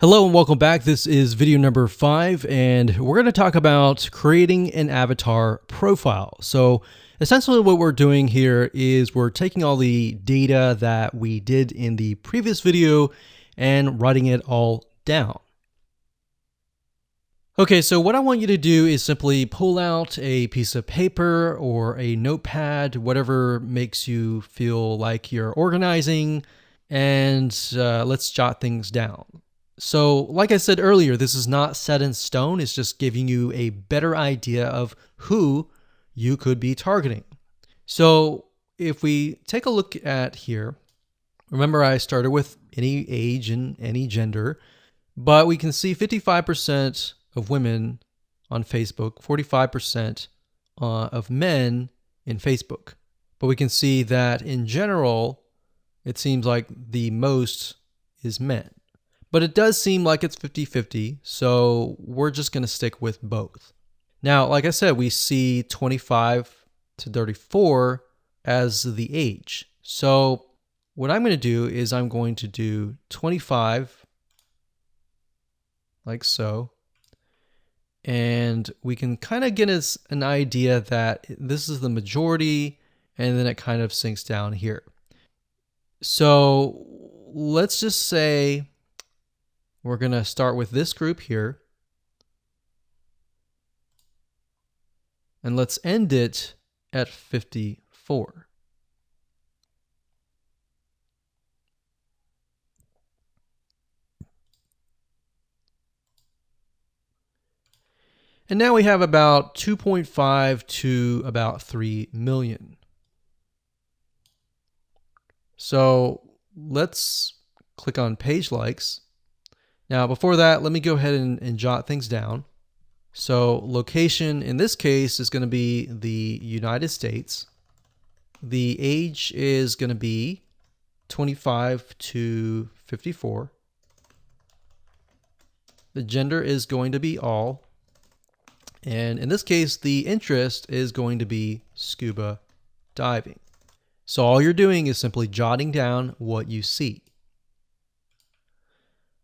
Hello and welcome back. This is video number 5, and we're going to talk about creating an avatar profile. So essentially what we're doing here is we're taking all the data that we did in the previous video and writing it all down. Okay, so what I want you to do is simply pull out a piece of paper or a notepad, whatever makes you feel like you're organizing, and let's jot things down. So like I said earlier, this is not set in stone. It's just giving you a better idea of who you could be targeting. So if we take a look at here, remember I started with any age and any gender, but we can see 55% of women on Facebook, 45% of men in Facebook. But we can see that in general, it seems like the most is men. But it does seem like it's 50-50, so we're just going to stick with both. Now, like I said, we see 25 to 34 as the age. So what I'm going to do is I'm going to do 25, like so. And we can kind of get us an idea that this is the majority, and then it kind of sinks down here. So let's just say we're going to start with this group here. And let's end it at 54. And now we have about 2.5 to about 3 million. So let's click on page likes. Now, before that, let me go ahead and jot things down. So location in this case is going to be the United States. The age is going to be 25 to 54. The gender is going to be all. And in this case, the interest is going to be scuba diving. So all you're doing is simply jotting down what you see.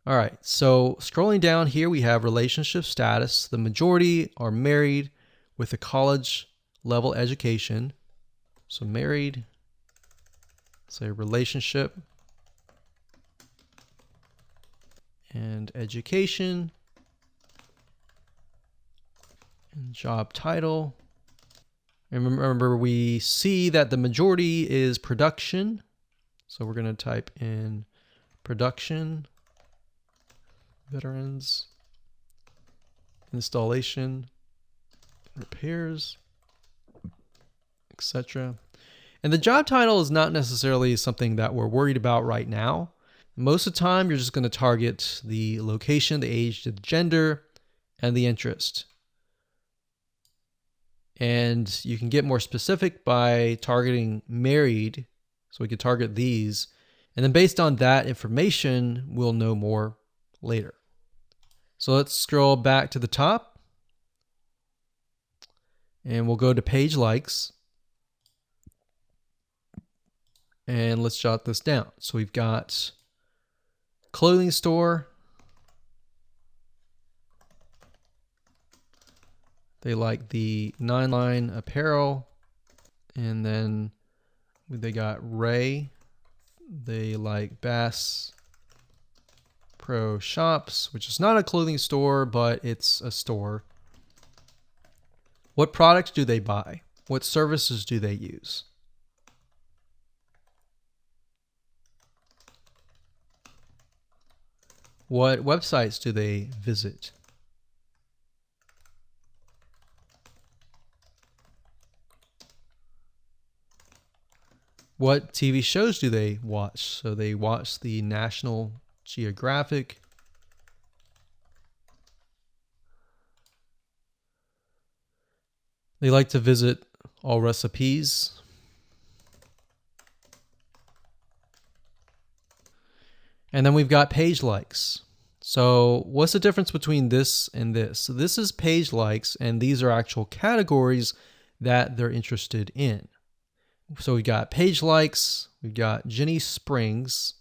All right, so scrolling down here, we have relationship status. The majority are married with a college level education. So married, say relationship, and education, and job title. And remember, we see that the majority is production. So we're going to type in production. Veterans, installation, repairs, etc. And the job title is not necessarily something that we're worried about right now. Most of the time, you're just going to target the location, the age, the gender, and the interest. And you can get more specific by targeting married. So we could target these. And then based on that information, we'll know more later. So let's scroll back to the top and we'll go to page likes and let's jot this down. So we've got clothing store. They like the 9-line apparel, and then they got Ray. They like Bass Pro Shops, which is not a clothing store, but it's a store. What products do they buy? What services do they use? What websites do they visit? What TV shows do they watch? So they watch the National Geographic. They like to visit All Recipes. And then we've got page likes. So what's the difference between this and this? So this is page likes, and these are actual categories that they're interested in. So we got page likes, we've got Jenny Springs,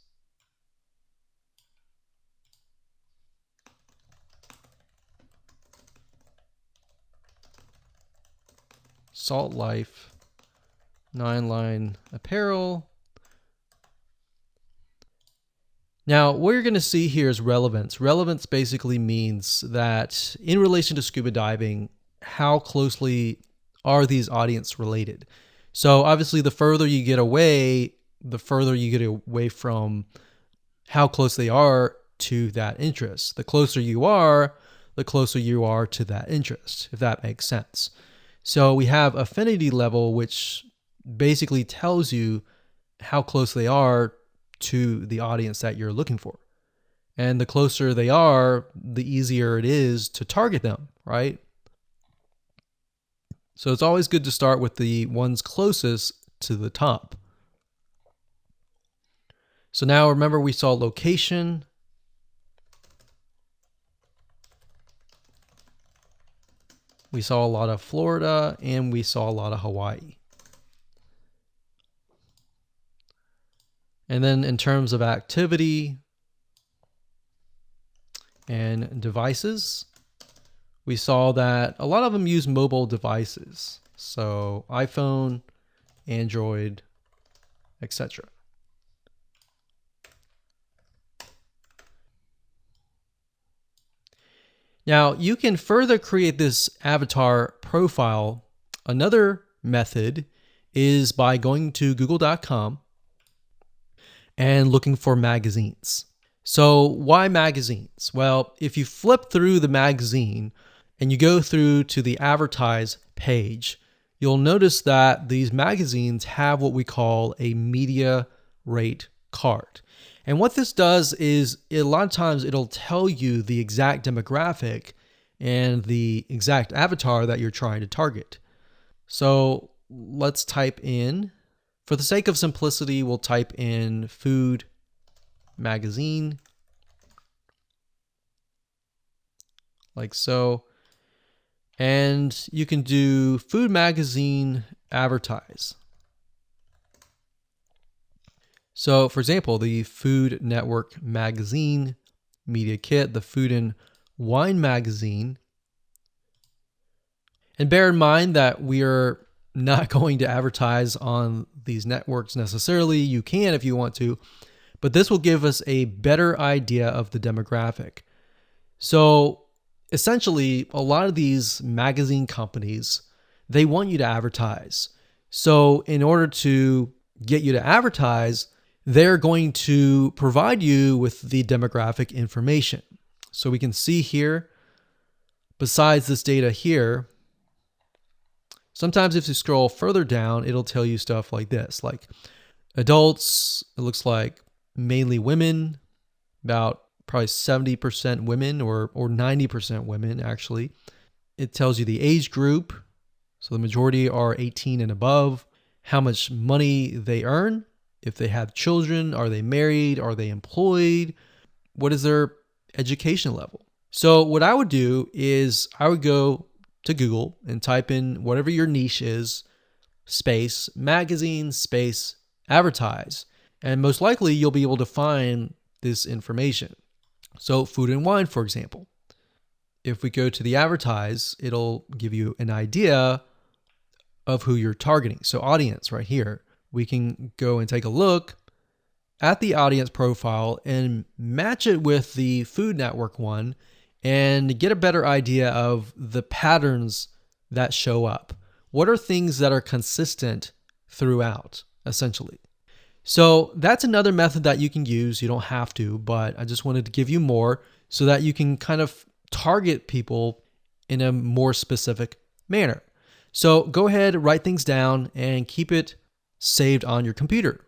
Salt Life 9-line apparel. Now, what you're going to see here is relevance. Relevance basically means that in relation to scuba diving, how closely are these audience related? So obviously, the further you get away, from how close they are to that interest. The closer you are, the closer you are to that interest, if that makes sense. So we have affinity level, which basically tells you how close they are to the audience that you're looking for. And the closer they are, the easier it is to target them, right? So it's always good to start with the ones closest to the top. So now remember, we saw location. We saw a lot of Florida, and we saw a lot of Hawaii. And then in terms of activity and devices, we saw that a lot of them use mobile devices. So iPhone, Android, etc. Now, you can further create this avatar profile. Another method is by going to google.com and looking for magazines. So why magazines? Well, if you flip through the magazine and you go through to the advertise page, you'll notice that these magazines have what we call a media rate card. And what this does is a lot of times it'll tell you the exact demographic and the exact avatar that you're trying to target. So let's type in, for the sake of simplicity, we'll type in food magazine, like so. And you can do food magazine advertise. So for example, the Food Network magazine media kit, the Food and Wine magazine. And bear in mind that we are not going to advertise on these networks necessarily. You can if you want to, but this will give us a better idea of the demographic. So essentially, a lot of these magazine companies, they want you to advertise. So in order to get you to advertise, they're going to provide you with the demographic information. So we can see here, besides this data here, sometimes if you scroll further down, it'll tell you stuff like this, like adults, it looks like mainly women, about probably 70% women or 90% women actually. It tells you the age group. So the majority are 18 and above, how much money they earn, if they have children, are they married, are they employed, what is their education level. So what I would do is I would go to Google and type in whatever your niche is, space, magazine, space, advertise. And most likely you'll be able to find this information. So food and wine, for example. If we go to the advertise, it'll give you an idea of who you're targeting. So audience right here, we can go and take a look at the audience profile and match it with the Food Network one and get a better idea of the patterns that show up. What are things that are consistent throughout, essentially? So that's another method that you can use. You don't have to, but I just wanted to give you more so that you can kind of target people in a more specific manner. So go ahead, write things down, and keep it saved on your computer.